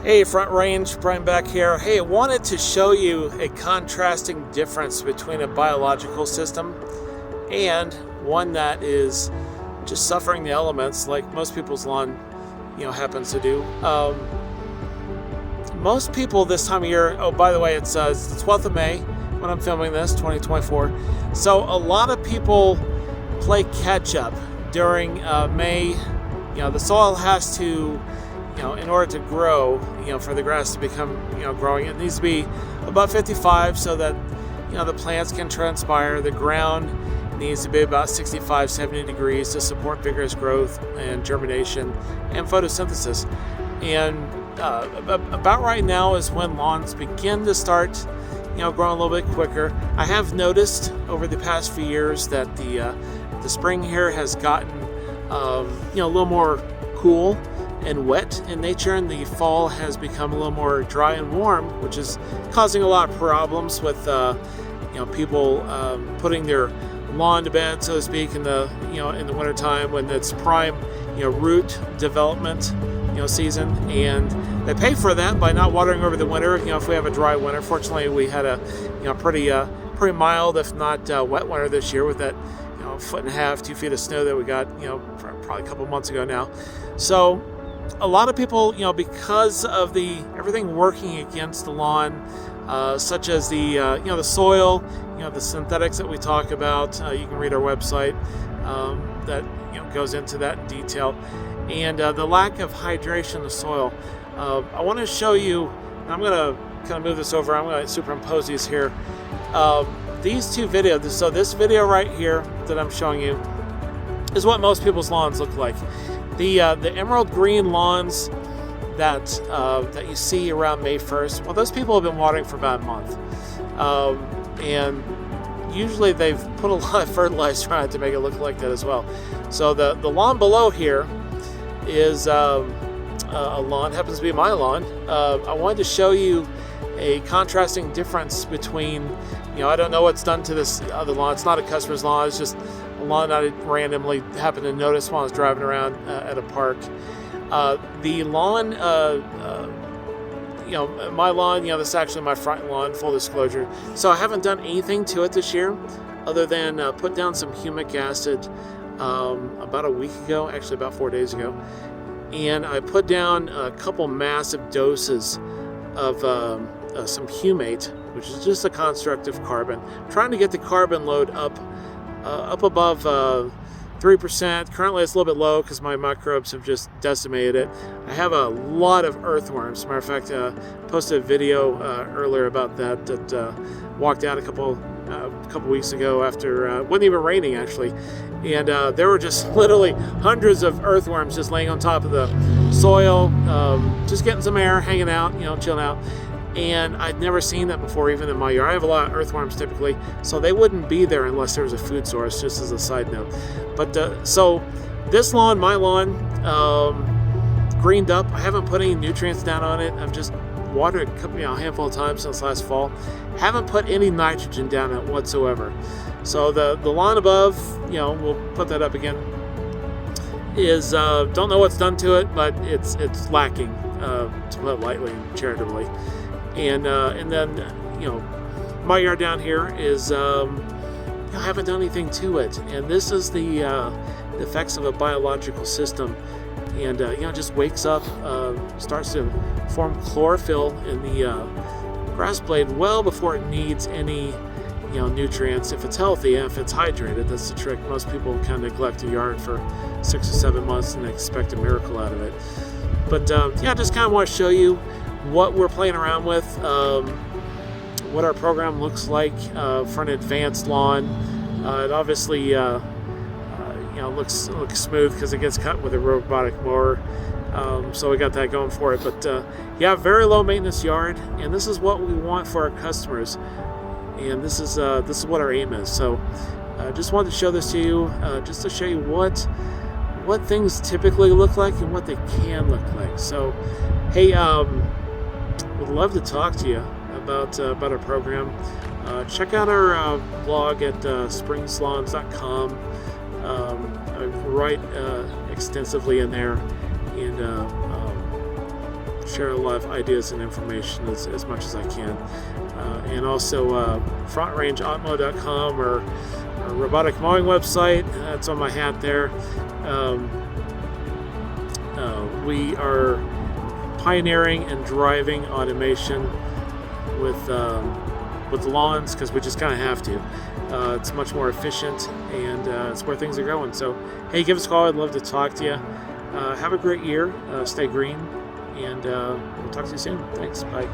Hey, Front Range, Brian back here. Hey, I wanted to show you a contrasting difference between a biological system and one that is just suffering the elements like most people's lawn, happens to do. Most people this time of year, oh, by the way, it's the 12th of May when I'm filming this, 2024. So a lot of people play catch up during May. The soil has to, in order to grow, for the grass to become, growing, it needs to be above 55 so that, the plants can transpire. The ground needs to be about 65, 70 degrees to support vigorous growth and germination and photosynthesis. And about right now is when lawns begin to start, growing a little bit quicker. I have noticed over the past few years that the spring here has gotten, a little more cool and wet in nature, and the fall has become a little more dry and warm, which is causing a lot of problems with people putting their lawn to bed, so to speak, in the wintertime when it's prime root development season, and they pay for that by not watering over the winter. If we have a dry winter, fortunately we had a pretty mild, if not wet winter this year with that 1.5 to 2 feet of snow that we got probably a couple months ago now. So a lot of people, because of everything working against the lawn, such as the soil, the synthetics that we talk about, you can read our website that goes into that in detail, and the lack of hydration in the soil. I want to show you. I'm going to kind of move this over. I'm going to superimpose these here. These two videos. So this video right here that I'm showing you is what most people's lawns look like. The emerald green lawns that you see around May 1st, well, those people have been watering for about a month. And usually they've put a lot of fertilizer on it to make it look like that as well. So the lawn below here is a lawn, happens to be my lawn. I wanted to show you a contrasting difference between, I don't know what's done to this other lawn. It's not a customer's lawn, it's just a lawn that I randomly happened to notice while I was driving around at a park. The lawn, my lawn, this is actually my front lawn, full disclosure. So I haven't done anything to it this year other than put down some humic acid about a week ago, actually about 4 days ago. And I put down a couple massive doses of some humate, which is just a construct of carbon, trying to get the carbon load up above 3%. Currently it's a little bit low because my microbes have just decimated it. I have a lot of earthworms. As a matter of fact, I posted a video earlier about that walked out a couple weeks ago after, wasn't even raining actually, and there were just literally hundreds of earthworms just laying on top of the soil, just getting some air, hanging out, chilling out. And I'd never seen that before, even in my yard. I have a lot of earthworms typically, so they wouldn't be there unless there was a food source, just as a side note. But so this lawn, my lawn, greened up. I haven't put any nutrients down on it. I've just watered a handful of times since last fall. Haven't put any nitrogen down it whatsoever. So the lawn above, we'll put that up again, is don't know what's done to it, but it's lacking, to put it lightly and charitably. And then my yard down here is I haven't done anything to it, and this is the effects of a biological system. And just wakes up, starts to form chlorophyll in the grass blade well before it needs any nutrients. If it's healthy and if it's hydrated, that's the trick. Most people kind of neglect a yard for 6 or 7 months and expect a miracle out of it. But just kind of want to show you what we're playing around with, what our program looks like for an advanced lawn. It obviously looks smooth because it gets cut with a robotic mower, so we got that going for it. But very low maintenance yard, and this is what we want for our customers, and this is what our aim is. So just wanted to show this to you, just to show you what things typically look like and what they can look like. So hey, would love to talk to you about our program. Check out our blog at springslawns.com. I write extensively in there, and share a lot of ideas and information as much as I can. And also frontrangeautomo.com or robotic mowing website. That's on my hat there. We are pioneering and driving automation with lawns because we just kind of have to. It's much more efficient, and it's where things are going. So, hey, give us a call. I'd love to talk to you. Have a great year. Stay green, and we'll talk to you soon. Thanks. Bye.